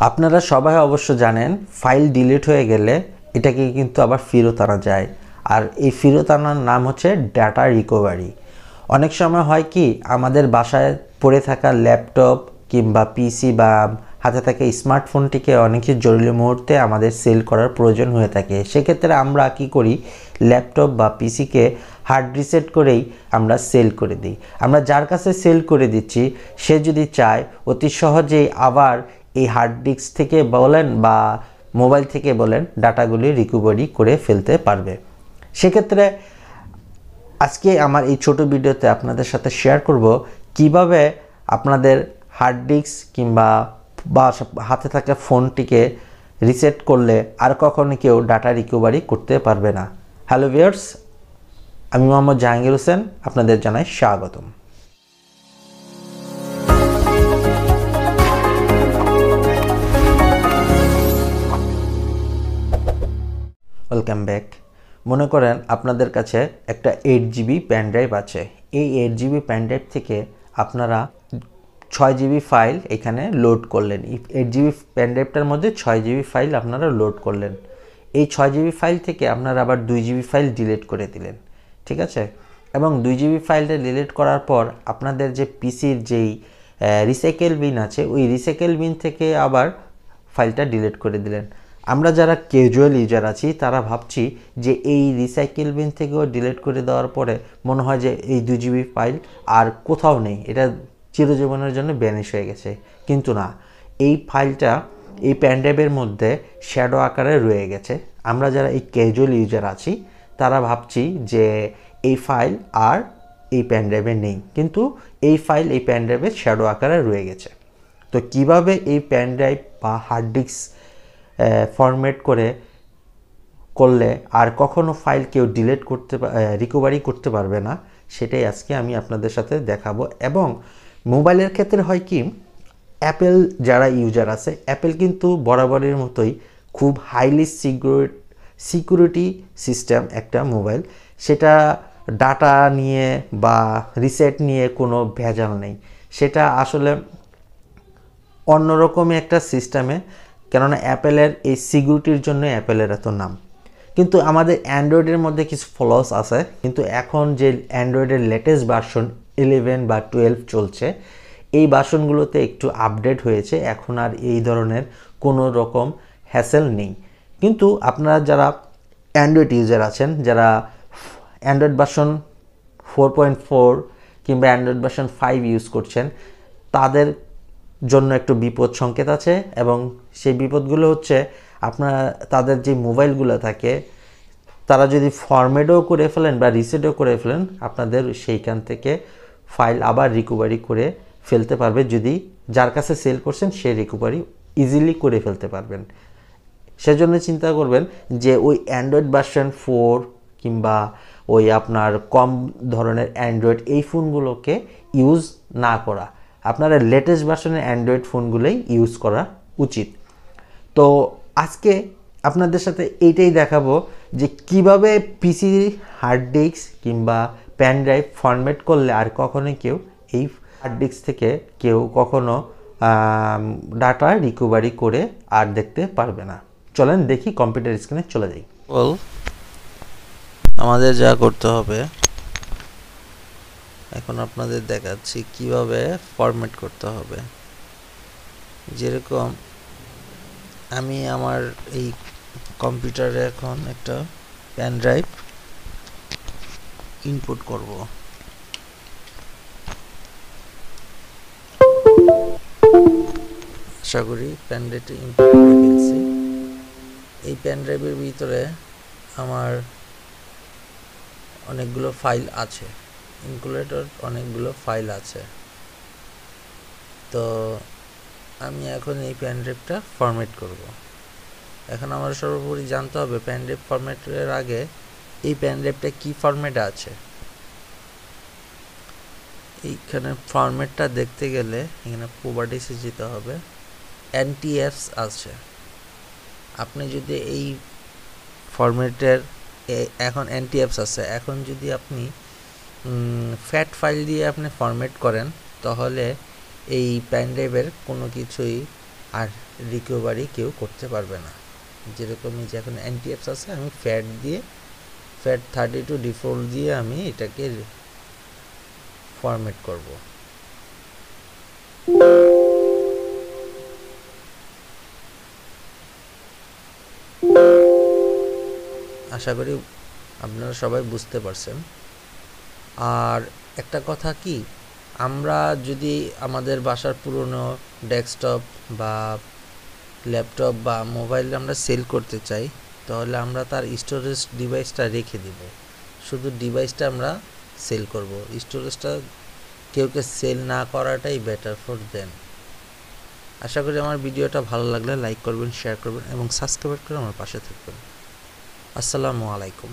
আপনারা সবাই অবশ্য জানেন ফাইল ডিলিট হয়ে গেলে এটাকে কিন্তু আবার ফেরত আনা যায়, আর এই ফেরত আনার নাম হচ্ছে ডাটা রিকভারি। অনেক সময় হয় কি, আমাদের বাসায় পড়ে থাকা ল্যাপটপ কিংবা পিসি বা হাতে থাকা স্মার্টফোনটিকে অনেকের জরুরি মুহূর্তে আমাদের সেল করার প্রয়োজন হয়ে থাকে। সেক্ষেত্রে আমরা কি করি, ল্যাপটপ বা পিসিকে হার্ড রিসেট করেই আমরা সেল করে দিই। আমরা যার কাছে সেল করে দিচ্ছি সে যদি চায় অতি সহজেই আবার এই হার্ড ডিস্ক থেকে বলেন বা মোবাইল থেকে বলেন ডাটাগুলি রিকভারি করে ফেলতে পারবে। সেক্ষেত্রে আজকে আমার এই ছোট ভিডিওতে আপনাদের সাথে শেয়ার করব কিভাবে আপনাদের হার্ড ডিস্ক কিংবা হাতে থাকা ফোনটিকে রিসেট করলে আর কখনো কেউ ডাটা রিকভারি করতে পারবে না। হ্যালো ভিউয়ার্স, আমি মোহাম্মদ জাহাঙ্গীর হোসেন, আপনাদের জানাই স্বাগতম। Welcome back. মনে করেন আপনাদের কাছে একটা 8GB প্যান ড্রাইভ আছে। এই 8GB প্যান ড্রাইভ থেকে আপনারা 6GB ফাইল এখানে লোড করলেন। 8GB প্যান ড্রাইভটার মধ্যে 6GB ফাইল আপনারা লোড করলেন। এই 6GB ফাইল থেকে আপনারা আবার 2GB ফাইল ডিলিট করে দিলেন, ঠিক আছে? এবং 2GB ফাইলটা ডিলিট করার পর আপনাদের যে পিসির যেই রিসাইকেল বিন আছে, ওই রিসাইকেল বিন থেকে আবার ফাইলটা ডিলিট করে দিলেন। আমরা যারা ক্যাজুয়াল ইউজার আছি তারা ভাবছি যে এই রিসাইকেল বিন থেকেও ডিলিট করে দেওয়ার পরে মনে হয় যে এই 2GB ফাইল আর কোথাও নেই, এটা চিরজীবনের জন্য ব্যানিশ হয়ে গেছে। কিন্তু না, এই ফাইলটা এই প্যান ড্রাইভের মধ্যে শ্যাডো আকারে রয়ে গেছে। আমরা যারা এই ক্যাজুয়াল ইউজার আছি তারা ভাবছি যে এই ফাইল আর এই প্যান ড্রাইভে নেই, কিন্তু এই ফাইল এই প্যান ড্রাইভে শ্যাডো আকারে রয়ে গেছে। তো কিভাবে এই প্যান ড্রাইভ বা হার্ড ডিস্ক ফরম্যাট করলে আর কখনো ফাইল কেউ ডিলিট রিকভারি করতে পারবে না, সেটাই আজকে আমি আপনাদের সাথে দেখাবো। এবং মোবাইলের ক্ষেত্রে হয় কি, অ্যাপেল যারা ইউজার আছে, অ্যাপেল কিন্তু বরাবরের মতোই খুব হাইলি সিকিউরিটি সিস্টেম একটা মোবাইল। সেটা ডাটা নিয়ে বা রিসেট নিয়ে কোনো ভেজাল নেই, সেটা আসলে অন্যরকমই একটা সিস্টেমে, কেননা অ্যাপেলের এই সিকিউরিটির জন্য অ্যাপেলের এত নাম। কিন্তু আমাদের অ্যান্ড্রয়েডের মধ্যে কিছু ফলস আছে, কিন্তু এখন যে অ্যান্ড্রয়েডের লেটেস্ট ভার্সন 11 বা 12 চলছে, এই ভার্সনগুলোতে একটু আপডেট হয়েছে। এখন আর এই ধরনের কোনো রকম হ্যাসেল নেই। কিন্তু আপনারা যারা অ্যান্ড্রয়েড ইউজার আছেন, যারা অ্যান্ড্রয়েড ভার্সন 4.4 কিংবা অ্যান্ড্রয়েড ভার্সন 5 ইউজ করছেন, তাদের জন্য একটু বিপদ সংকেত আছে। এবং সেই বিপদগুলো হচ্ছে, আপনারা তাদের যে মোবাইলগুলো থাকে তারা যদি ফরম্যাটও করে ফেলেন বা রিসেটও করে ফেলেন, আপনাদের সেইখান থেকে ফাইল আবার রিকভারি করে ফেলতে পারবে। যদি যার কাছে সেল করছেন সে রিকভারি ইজিলি করে ফেলতে পারবেন। সেজন্য চিন্তা করবেন যে ওই অ্যান্ড্রয়েড ভার্সন 4 কিংবা ওই আপনার কম ধরনের অ্যান্ড্রয়েড এই ফোনগুলোকে ইউজ না করা, আপনারা লেটেস্ট ভার্সনের অ্যান্ড্রয়েড ফোনগুলোই ইউজ করা উচিত। তো আজকে আপনাদের সাথে এইটাই দেখাবো যে কিভাবে পিসি হার্ড ডিস্ক কিংবা প্যান ড্রাইভ ফরম্যাট করলে আর কখনো কেউ এই হার্ড ডিস্ক থেকে কেউ কখনো ডাটা রিকভারি করে আর দেখতে পারবে না। চলেন দেখি, কম্পিউটার স্ক্রিনে চলে যাই। আমাদের যা করতে হবে, এখন আপনাদের দেখাচ্ছি কিভাবে ফরম্যাট করতে হবে। যেরকম আমি আমার এই কম্পিউটারে এখন একটা প্যান ড্রাইভ ইনপুট করব। আশা করি প্যান ড্রাইভটা ইনপুট করে ফেলছি। এই প্যান ড্রাইভের ভিতরে আমার অনেকগুলো ফাইল আছে, ইনক্লুডেড অনেকগুলো ফাইল আছে। তো আমি এখন এই প্যান ড্রাইভটা ফরম্যাট করব। এখন আমার সর্বোপরি জানতে হবে প্যান ড্রাইভ ফরম্যাটের আগে এই প্যান ড্রাইভটা কী ফরম্যাটে আছে। এইখানে ফরম্যাটটা দেখতে গেলে এখানে প্রপার্টিসে যেতে হবে, এনটিএফস আছে। আপনি যদি এই ফরম্যাটের এখন এনটিএফস আছে, এখন যদি আপনি ফ্যাট ফাইল দিয়ে আপনি ফরম্যাট করেন তাহলে এই প্যান ড্রাইভের কোনো কিছুই আর রিকভারি কেউ করতে পারবে না। যেরকম এই যে এখন NTFs আছে, আমি FAT 32 ডিফল্ট দিয়ে আমি এটাকে ফরম্যাট করব। আশা করি আপনারা সবাই বুঝতে পারছেন। আর একটা কথা কি, আমরা যদি আমাদের বাসার পুরনো ডেস্কটপ বা ল্যাপটপ বা মোবাইল আমরা সেল করতে চাই, তাহলে আমরা তার স্টোরেজ ডিভাইসটা রেখে দিব, শুধু ডিভাইসটা আমরা সেল করব। স্টোরেজটা কেউকে সেল না করাটাই বেটার ফর দেম। আশা করি আমার ভিডিওটা ভালো লাগলে লাইক করবেন, শেয়ার করবেন এবং সাবস্ক্রাইব করে আমার পাশে থাকবেন। আসসালামু আলাইকুম।